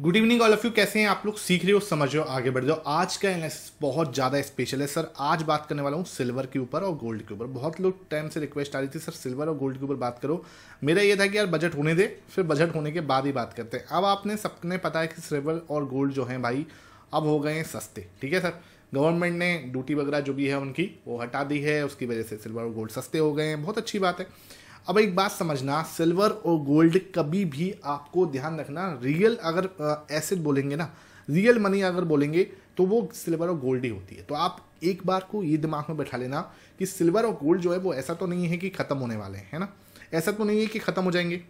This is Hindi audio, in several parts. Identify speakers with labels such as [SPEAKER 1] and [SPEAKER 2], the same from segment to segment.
[SPEAKER 1] Good evening all of you. कैसे हैं आप लोग? सीख रहे हो, समझ रहे हो, आगे बढ़ जाओ। आज का एनालिसिस बहुत ज़्यादा स्पेशल है सर। आज बात करने वाला हूँ सिल्वर के ऊपर और गोल्ड के ऊपर। बहुत लोग टाइम से रिक्वेस्ट आ रही थी सर सिल्वर और गोल्ड के ऊपर बात करो। मेरा ये था कि यार बजट होने दे, फिर बजट होने के बाद ही बात करते हैं। अब आपने सबने पता है कि सिल्वर और गोल्ड जो है भाई अब हो गए हैं सस्ते। ठीक है सर, गवर्नमेंट ने ड्यूटी वगैरह जो भी है उनकी वो हटा दी है, उसकी वजह से सिल्वर और गोल्ड सस्ते हो गए हैं। बहुत अच्छी बात है। अब एक बात समझना, सिल्वर और गोल्ड कभी भी आपको ध्यान रखना, रियल अगर एसेट बोलेंगे ना, रियल मनी अगर बोलेंगे तो वो सिल्वर और गोल्ड ही होती है। तो आप एक बार को ये दिमाग में बैठा लेना कि सिल्वर और गोल्ड जो है वो ऐसा तो नहीं है कि खत्म होने वाले हैं, है ना। ऐसा तो नहीं है कि खत्म हो जाएंगे।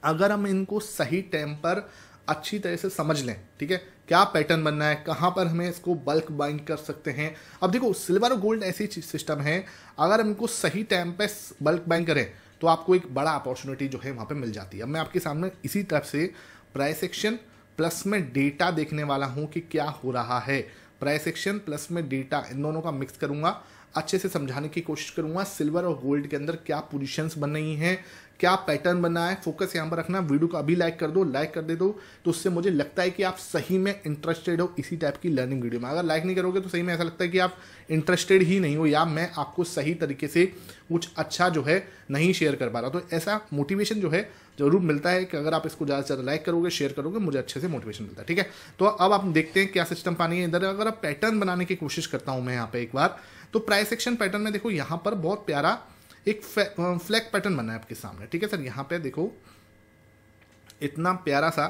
[SPEAKER 1] अगर हम इनको सही टाइम पर अच्छी तरह से समझ लें, ठीक है, क्या पैटर्न बनना है, कहाँ पर हमें इसको बल्क बाइंग कर सकते हैं। अब देखो सिल्वर और गोल्ड ऐसी सिस्टम है, अगर हम इनको सही टाइम पे बल्क बाइंग करें तो आपको एक बड़ा अपॉर्चुनिटी जो है वहाँ पे मिल जाती है। अब मैं आपके सामने इसी तरफ से प्राइस एक्शन प्लस में डेटा देखने वाला हूँ कि क्या हो रहा है। प्राइस एक्शन प्लस में डेटा, इन दोनों का मिक्स करूँगा, अच्छे से समझाने की कोशिश करूंगा। सिल्वर और गोल्ड के अंदर क्या पोजीशंस बन रही हैं, क्या पैटर्न बनना है, फोकस यहाँ पर रखना। वीडियो को अभी लाइक कर दो, लाइक कर दे दो तो उससे मुझे लगता है कि आप सही में इंटरेस्टेड हो इसी टाइप की लर्निंग वीडियो में। अगर लाइक नहीं करोगे तो सही में ऐसा लगता है कि आप इंटरेस्टेड ही नहीं हो या मैं आपको सही तरीके से कुछ अच्छा जो है नहीं शेयर कर पा रहा। तो ऐसा मोटिवेशन जो है जरूर मिलता है कि अगर आप इसको ज़्यादा से ज़्यादा लाइक करोगे, शेयर करोगे, मुझे अच्छे से मोटिवेशन मिलता है। ठीक है, तो अब आप देखते हैं क्या सिस्टम पानी है इधर। अगर आप पैटर्न बनाने की कोशिश करता हूं मैं यहाँ पे एक बार, तो प्राइस एक्शन पैटर्न में देखो यहाँ पर बहुत प्यारा एक फ्लैग पैटर्न बना है आपके सामने। ठीक है सर, यहाँ पे देखो इतना प्यारा सा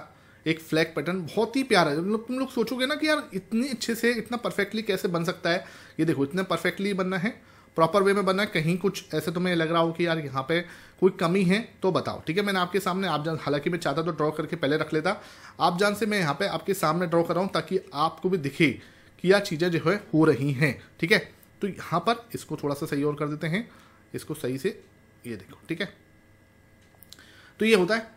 [SPEAKER 1] एक फ्लैग पैटर्न, बहुत ही प्यारा है। तुम लोग सोचोगे ना कि यार इतनी अच्छे से इतना परफेक्टली कैसे बन सकता है। ये देखो इतने परफेक्टली बनना है, प्रॉपर वे में बनना है। कहीं कुछ ऐसे तुम्हें लग रहा हो कि यार यहाँ पे कोई कमी है तो बताओ। ठीक है, मैंने आपके सामने आप जान, हालांकि मैं चाहता तो ड्रॉ करके पहले रख लेता, आप जान से मैं यहाँ पे आपके सामने ड्रॉ कर रहा हूँ ताकि आपको भी दिखे कि यह चीज़ें जो है हो रही हैं। ठीक है, तो यहाँ पर इसको थोड़ा सा सही और कर देते हैं, इसको सही से, ये देखो। ठीक है, तो ये होता है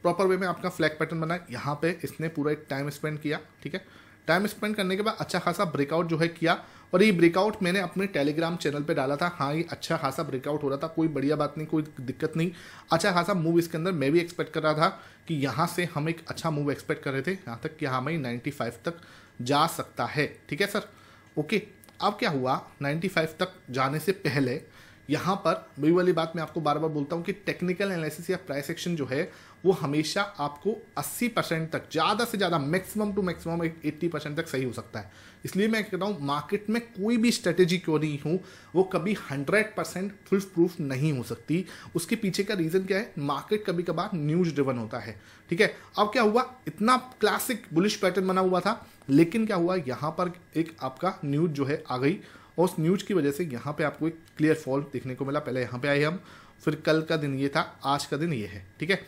[SPEAKER 1] प्रॉपर वे में आपका फ्लैग पैटर्न बना है। यहाँ पे इसने पूरा एक टाइम स्पेंड किया। ठीक है, टाइम स्पेंड करने के बाद अच्छा खासा ब्रेकआउट जो है किया, और ये ब्रेकआउट मैंने अपने टेलीग्राम चैनल पे डाला था। हाँ, ये अच्छा खासा ब्रेकआउट हो रहा था, कोई बढ़िया बात नहीं, कोई दिक्कत नहीं, अच्छा खासा मूव इसके अंदर मैं भी एक्सपेक्ट कर रहा था कि यहाँ से हम एक अच्छा मूव एक्सपेक्ट कर रहे थे, यहाँ तक कि हमें 95 तक जा सकता है। ठीक है सर, ओके। अब क्या हुआ, 95 तक जाने से पहले यहाँ पर वही वाली बात मैं आपको बार बार बोलता हूँ कि टेक्निकल एनालिसिस या प्राइस एक्शन जो है वो हमेशा आपको 80% तक, ज़्यादा से ज़्यादा, मैक्सिमम टू मैक्सिमम 80% तक सही हो सकता है। इसलिए मैं कहता हूँ मार्केट में कोई भी स्ट्रेटेजी क्यों नहीं हो, वो कभी 100% फुल प्रूफ नहीं हो सकती। उसके पीछे का रीज़न क्या है, मार्केट कभी कभार न्यूज ड्रिवन होता है। ठीक है, अब क्या हुआ, इतना क्लासिक बुलिश पैटर्न बना हुआ था, लेकिन क्या हुआ, यहाँ पर एक आपका न्यूज जो है आ गई, और उस न्यूज की वजह से यहाँ पे आपको एक क्लियर फॉल देखने को मिला। पहले यहाँ पे आए हम, फिर कल का दिन ये था, आज का दिन ये है। ठीक है,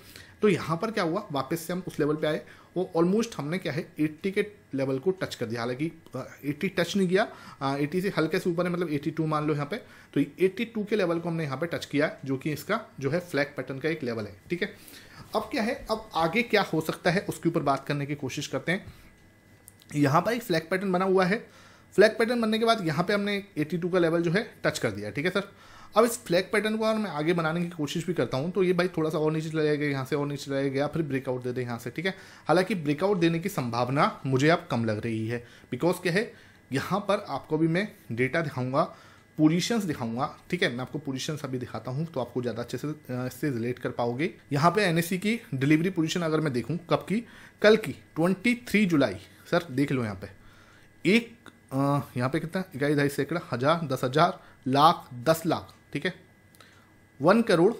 [SPEAKER 1] तो यहाँ पर क्या हुआ, वापस से हम उस लेवल पे आए, वो ऑलमोस्ट हमने क्या है 80 के लेवल को टच कर दिया। हालांकि 80 टच नहीं किया, 80 से हल्के से ऊपर है, मतलब 82 मान लो यहाँ पे। तो 82 के लेवल को हमने यहाँ पे टच किया, जो कि इसका जो है फ्लैग पैटर्न का एक लेवल है। ठीक है, अब क्या है, अब आगे क्या हो सकता है उसके ऊपर बात करने की कोशिश करते हैं। यहाँ पर एक फ्लैग पैटर्न बना हुआ है। फ्लैग पैटर्न बनने के बाद यहाँ पे हमने 82 का लेवल जो है टच कर दिया। ठीक है सर, अब इस फ्लैग पैटर्न को अगर मैं आगे बनाने की कोशिश भी करता हूँ तो ये भाई थोड़ा सा और नीचे चला गया, यहाँ से और नीचे चला गया, फिर ब्रेकआउट दे दे यहाँ से। ठीक है, हालांकि ब्रेकआउट देने की संभावना मुझे अब कम लग रही है, बिकॉज क्या है, यहाँ पर आपको भी मैं डेटा दिखाऊंगा, पोजीशंस दिखाऊंगा। ठीक है, मैं आपको पोजीशंस अभी दिखाता हूँ तो आपको ज़्यादा अच्छे से इससे रिलेट कर पाओगे। यहाँ पे एनएससी की डिलीवरी पोजीशन अगर मैं देखूँ कब की, कल की 23 जुलाई। सर देख लो यहाँ पे एक यहाँ पे कितना, इकाई, दहाई, सैकड़ा, हजार, 10,000, लाख, 10 लाख। ठीक है, 1 करोड़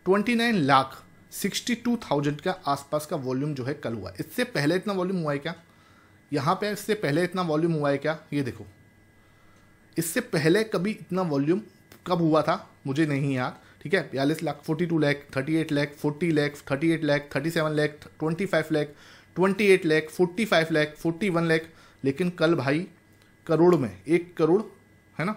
[SPEAKER 1] 29 लाख 62,000 का आसपास का वॉल्यूम जो है कल हुआ। इससे पहले इतना वॉल्यूम हुआ है क्या, यहाँ पे इससे पहले इतना वॉल्यूम हुआ है क्या, ये देखो, इससे पहले कभी इतना वॉल्यूम कब हुआ था मुझे नहीं याद। ठीक है, 42 लाख, 42 लाख, 38 लाख, 40 लाख, 38 लाख, 37 लाख, 25 लाख, 28 लाख, 45 लाख, 41 लाख, लेकिन कल भाई करोड़ में 1 करोड़ है ना,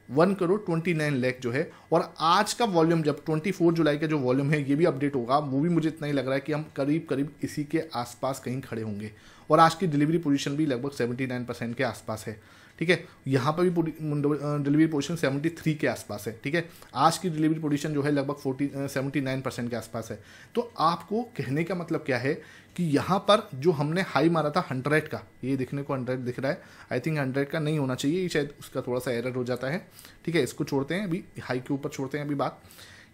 [SPEAKER 1] 1 करोड़ 29 लाख जो है। और आज का वॉल्यूम जब 24 जुलाई का जो वॉल्यूम है ये भी अपडेट होगा, वो भी मुझे इतना ही लग रहा है कि हम करीब करीब इसी के आसपास कहीं खड़े होंगे। और आज की डिलीवरी पोजीशन भी लगभग 79% के आसपास है। ठीक है। यहाँ पर भी डिलीवरी पोजीशन 73 के आसपास है, ठीक है। आज की डिलीवरी पोजीशन जो है लगभग 79% के आसपास है। तो आपको कहने का मतलब क्या है कि यहाँ पर जो हमने हाई मारा था 100 का, ये देखने को 100 दिख रहा है, आई थिंक 100 का नहीं होना चाहिए, शायद उसका थोड़ा सा एरर हो जाता है, ठीक है। इसको छोड़ते हैं, अभी हाई के ऊपर छोड़ते हैं अभी बात।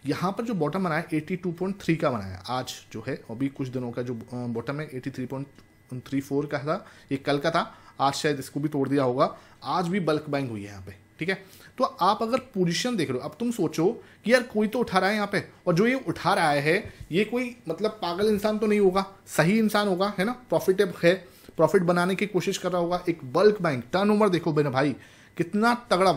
[SPEAKER 1] यहाँ पर जो बॉटम बना है 82.3 का बना है आज जो है, अभी कुछ दिनों का जो बॉटम है 83.34 का था, ये कल का था, आज शायद इसको भी तोड़ दिया होगा। आज भी बल्क बाइंग हुई है यहाँ पे, ठीक है। तो आप अगर पोजीशन देख रहे हो, अब तुम सोचो कि यार कोई तो उठा रहा है यहाँ पे, और जो ये उठा रहा है ये कोई मतलब पागल इंसान तो नहीं होगा, सही इंसान होगा, है ना, प्रॉफिटेबल है, प्रॉफिट बनाने की कोशिश कर रहा होगा। एक बल्क बाइंग टर्नओवर देखो मेरे भाई कितना तगड़ा,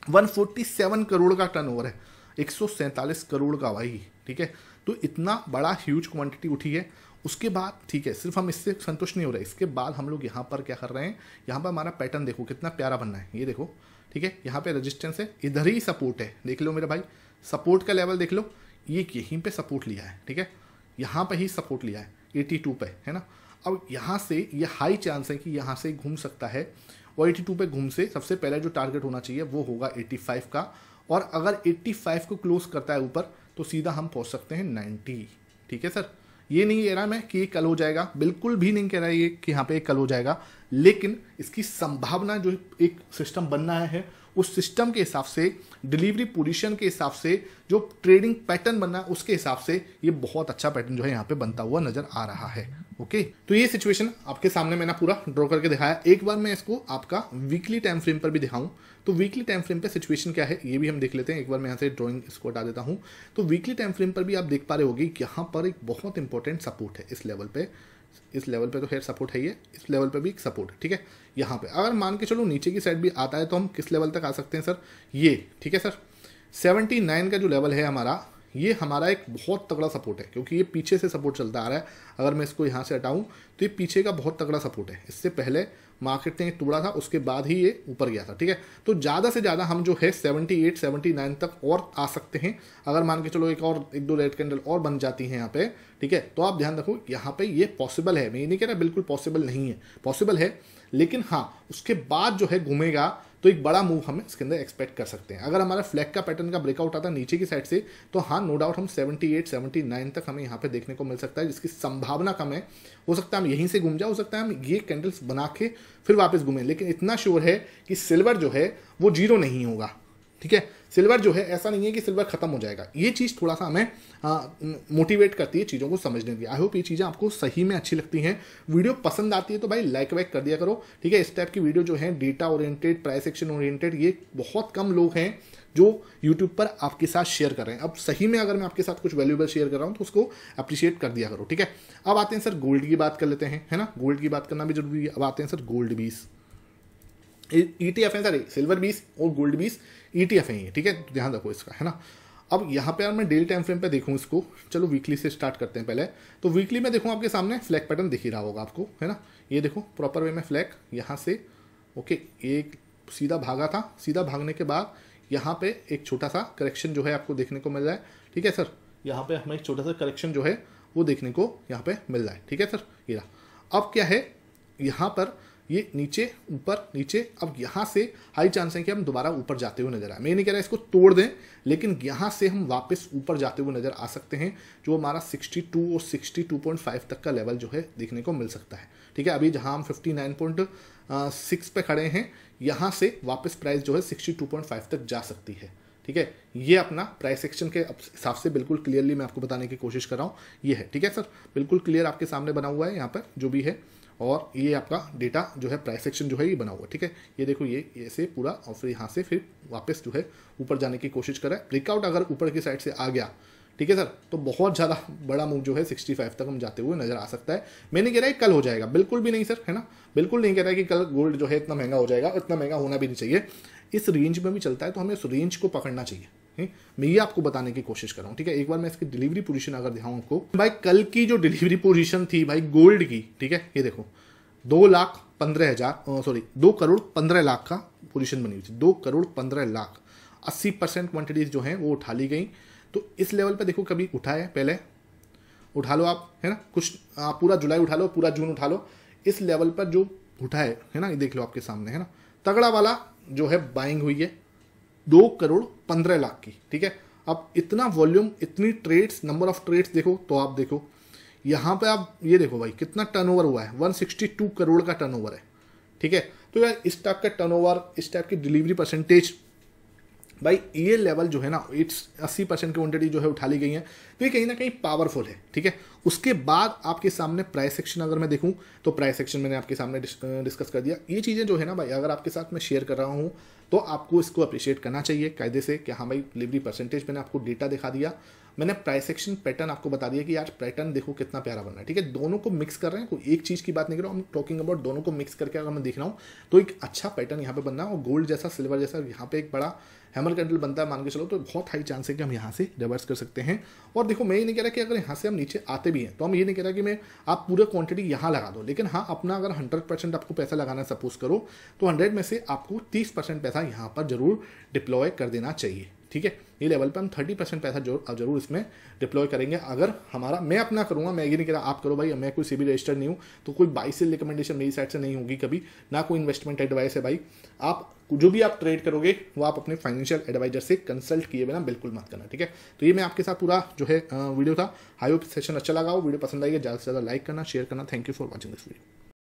[SPEAKER 1] 147 करोड़ का टर्नओवर है, 147 करोड़ का भाई, ठीक है। तो इतना बड़ा ह्यूज क्वांटिटी उठी है। उसके बाद ठीक है, सिर्फ हम इससे संतुष्ट नहीं हो रहे, इसके बाद हम लोग यहाँ पर क्या कर रहे हैं, यहाँ पर हमारा पैटर्न देखो कितना प्यारा बनना है, ये देखो, ठीक है। यहाँ पे रेजिस्टेंस है, इधर ही सपोर्ट है, देख लो मेरे भाई, सपोर्ट का लेवल देख लो, ये यहीं पे सपोर्ट लिया है, ठीक है, यहाँ पे ही सपोर्ट लिया है 82 पे, है ना। अब यहाँ से ये हाई चांस है कि यहाँ से घूम सकता है, और 82 पे घूम से सबसे पहले जो टारगेट होना चाहिए वो होगा 85 का, और अगर 85 को क्लोज करता है ऊपर तो सीधा हम पहुँच सकते हैं 90, ठीक है सर। ये नहीं कह रहा मैं कि ये कल हो जाएगा, बिल्कुल भी नहीं कह रहा ये कि यहाँ पे कल हो जाएगा, लेकिन इसकी संभावना जो एक सिस्टम बनना है उस सिस्टम के हिसाब से, डिलीवरी पोजीशन के हिसाब से, जो ट्रेडिंग पैटर्न बनना है उसके हिसाब से ये बहुत अच्छा पैटर्न जो है यहाँ पे बनता हुआ नजर आ रहा है। ओके, तो ये सिचुएशन आपके सामने मैंने पूरा ड्रॉ करके दिखाया। एक बार मैं इसको आपका वीकली टाइम फ्रेम पर भी दिखाऊं, तो वीकली टाइम फ्रेम पे सिचुएशन क्या है ये भी हम देख लेते हैं। एक बार मैं यहाँ से ड्राइंग इसको हटा देता हूँ। तो वीकली टाइम फ्रेम पर भी आप देख पा रहे होगे यहाँ पर एक बहुत इंपॉर्टेंट सपोर्ट है इस लेवल पे, इस लेवल पे तो खैर सपोर्ट है, ये इस लेवल पे भी एक सपोर्ट है, ठीक है। यहाँ पे अगर मान के चलो नीचे की साइड भी आता है तो हम किस लेवल तक आ सकते हैं सर, ये, ठीक है सर, 79 का जो लेवल है हमारा, ये हमारा एक बहुत तगड़ा सपोर्ट है, क्योंकि ये पीछे से सपोर्ट चलता आ रहा है। अगर मैं इसको यहाँ से हटाऊं तो ये पीछे का बहुत तगड़ा सपोर्ट है, इससे पहले मार्केट ने तोड़ा था, उसके बाद ही ये ऊपर गया था, ठीक है। तो ज़्यादा से ज़्यादा हम जो है 78 79 तक और आ सकते हैं, अगर मान के चलो एक दो रेड कैंडल और बन जाती हैं यहाँ पे, ठीक है। तो आप ध्यान रखो यहाँ पे ये पॉसिबल है, मैं ये नहीं कह रहा बिल्कुल पॉसिबल नहीं है, पॉसिबल है, लेकिन हाँ उसके बाद जो है घूमेगा तो एक बड़ा मूव हम इसके अंदर एक्सपेक्ट कर सकते हैं। अगर हमारा फ्लैग का पैटर्न का ब्रेकआउट आता है नीचे की साइड से, तो हाँ नो डाउट हम 78 79 तक हमें यहाँ पे देखने को मिल सकता है, जिसकी संभावना कम है। हो सकता है हम यहीं से घूम जाए, हो सकता है हम ये कैंडल्स बना के फिर वापस घूमें, लेकिन इतना श्योर है कि सिल्वर जो है वो जीरो नहीं होगा, ठीक है। सिल्वर जो है ऐसा नहीं है कि सिल्वर खत्म हो जाएगा, ये चीज़ थोड़ा सा हमें मोटिवेट करती है चीज़ों को समझने की। आई होप ये चीज़ें आपको सही में अच्छी लगती हैं। वीडियो पसंद आती है तो भाई लाइक वाइक कर दिया करो, ठीक है। इस टाइप की वीडियो जो है data oriented, price action oriented, ये बहुत कम लोग हैं जो यूट्यूब पर आपके साथ शेयर कर रहे हैं। अब सही में अगर मैं आपके साथ कुछ वैल्यूएबल शेयर कर रहा हूँ तो उसको अप्रिशिएट कर दिया करो, ठीक है। अब आते हैं सर गोल्ड की बात कर लेते हैं, है ना, गोल्ड की बात करना भी जरूरी है। अब आते हैं सर गोल्ड 20 ETF है सर, सिल्वर 20 और गोल्ड 20 ETF है ये, ठीक है, तो ध्यान रखो इसका, है ना। अब यहाँ पे यार मैं डेली टाइम फ्रेम पे देखूँ इसको, चलो वीकली से स्टार्ट करते हैं पहले। तो वीकली में देखूँ आपके सामने फ्लैग पैटर्न दिख ही रहा होगा आपको, है ना, ये देखो प्रॉपर वे में फ्लैग यहाँ से, ओके, एक सीधा भागा था, सीधा भागने के बाद यहाँ पे एक छोटा सा करेक्शन जो है आपको देखने को मिल रहा है, ठीक है सर। यहाँ पे हमें एक छोटा सा करेक्शन जो है वो देखने को यहाँ पे मिल रहा है, ठीक है सर, ये रहा। अब क्या है, यहाँ पर ये नीचे ऊपर नीचे, अब यहाँ से हाई चांस है कि हम दोबारा ऊपर जाते हुए नजर आए। मैं नहीं कह रहा इसको तोड़ दें, लेकिन यहाँ से हम वापस ऊपर जाते हुए नजर आ सकते हैं, जो हमारा 62 और 62.5 तक का लेवल जो है देखने को मिल सकता है, ठीक है। अभी जहाँ हम 59.6 पे खड़े हैं, यहाँ से वापस प्राइस जो है 62.5 तक जा सकती है, ठीक है। ये अपना प्राइस एक्शन के हिसाब से बिल्कुल क्लियरली मैं आपको बताने की कोशिश कर रहा हूँ, ये है, ठीक है सर, बिल्कुल क्लियर आपके सामने बना हुआ है यहाँ पर जो भी है, और ये आपका डेटा जो है प्राइस एक्शन जो है ये बना हुआ है, ठीक है। ये देखो ये ऐसे पूरा, और फिर यहाँ से फिर वापस जो है ऊपर जाने की कोशिश कर रहा है। ब्रेकआउट अगर ऊपर की साइड से आ गया, ठीक है सर, तो बहुत ज़्यादा बड़ा मूव जो है 65 तक हम जाते हुए नजर आ सकता है। मैं नहीं कह रहा है कल हो जाएगा, बिल्कुल भी नहीं सर, है ना, बिल्कुल नहीं कह रहा है कि कल गोल्ड जो है इतना महंगा हो जाएगा, इतना महंगा होना भी नहीं चाहिए। इस रेंज में भी चलता है तो हमें उस रेंज को पकड़ना चाहिए, मैं ये आपको बताने की कोशिश कर रहा हूँ, ठीक है। एक बार मैं इसकी डिलीवरी पोजीशन अगर दिखाऊं आपको, भाई कल की जो डिलीवरी पोजीशन थी भाई गोल्ड की, ठीक है, ये देखो 2 करोड़ 15 लाख का पोजीशन बनी हुई थी, 2 करोड़ 15 लाख, 80% क्वांटिटीज जो हैं वो उठा ली गई। तो इस लेवल पे देखो कभी उठा है, पहले उठा लो आप, है ना, कुछ पूरा जुलाई उठा लो, पूरा जून उठा लो, इस लेवल पर जो उठा है ना, ये देख लो आपके सामने है ना, तगड़ा वाला जो है बाइंग हुई है 2,15,00,000 की, ठीक है। अब इतना वॉल्यूम, इतनी ट्रेड्स, नंबर ऑफ ट्रेड्स देखो तो आप देखो यहाँ पे आप ये देखो भाई कितना टर्नओवर हुआ है, 162 करोड़ का टर्नओवर है, ठीक है। तो यार इस टाइप का टर्नओवर, इस टाइप की डिलीवरी परसेंटेज, भाई ये लेवल जो है ना, इट्स 80% की क्वांटिटी जो है उठा ली गई है, तो ये कहीं ना कहीं पावरफुल है, ठीक है। उसके बाद आपके सामने प्राइस एक्शन अगर मैं देखूं तो प्राइस एक्शन मैंने आपके सामने डिस्कस कर दिया। ये चीज़ें जो है ना भाई, अगर आपके साथ मैं शेयर कर रहा हूं तो आपको इसको अप्रिशिएट करना चाहिए कायदे से कि हाँ भाई डिलीवरी परसेंटेज मैंने आपको डेटा दिखा दिया, मैंने प्राइस एक्शन पैटर्न आपको बता दिया कि यार पैटर्न देखो कितना प्यारा बन रहा है, ठीक है। दोनों को मिक्स कर रहे हैं, कोई एक चीज़ की बात नहीं कर रहा हूँ, टॉकिंग अबाउट दोनों को मिक्स करके अगर मैं देख रहा हूँ तो एक अच्छा पैटर्न यहाँ पे बन रहा है। और गोल्ड जैसा, सिल्वर जैसा यहाँ पे एक बड़ा हैमर कैंडल बनता है मान के चलो, तो बहुत हाई चांस है कि हम यहाँ से रिवर्स कर सकते हैं। और देखो मैं ये नहीं कह रहा कि अगर यहाँ से हम नीचे आते भी हैं तो हम ये नहीं कह रहा कि मैं आप पूरा क्वांटिटी यहाँ लगा दो, लेकिन हाँ अपना अगर 100% आपको पैसा लगाना सपोज करो तो 100 में से आपको 30% पैसा यहाँ पर जरूर डिप्लॉय कर देना चाहिए, ठीक है। ये लेवल पर हम 30% पैसा जरूर इसमें डिप्लॉय करेंगे। अगर हमारा, मैं अपना करूंगा, मैं ये नहीं कह रहा आप करो भाई, मैं कोई सेबी रजिस्टर्ड नहीं हूँ, तो कोई बाई सेल रिकमेंडेशन मेरी साइड से नहीं होगी कभी, ना कोई इन्वेस्टमेंट एडवाइस है भाई। आप जो भी आप ट्रेड करोगे वो आप अपने फाइनेंशियल एडवाइजर से कंसल्ट किए बिना बिल्कुल मत करना, ठीक है। तो ये मैं आपके साथ पूरा जो है वीडियो था। आई होप सेशन अच्छा लगा हो, वीडियो पसंद आएगा ज़्यादा से ज़्यादा लाइक करना, शेयर करना। Thank you for watching this video.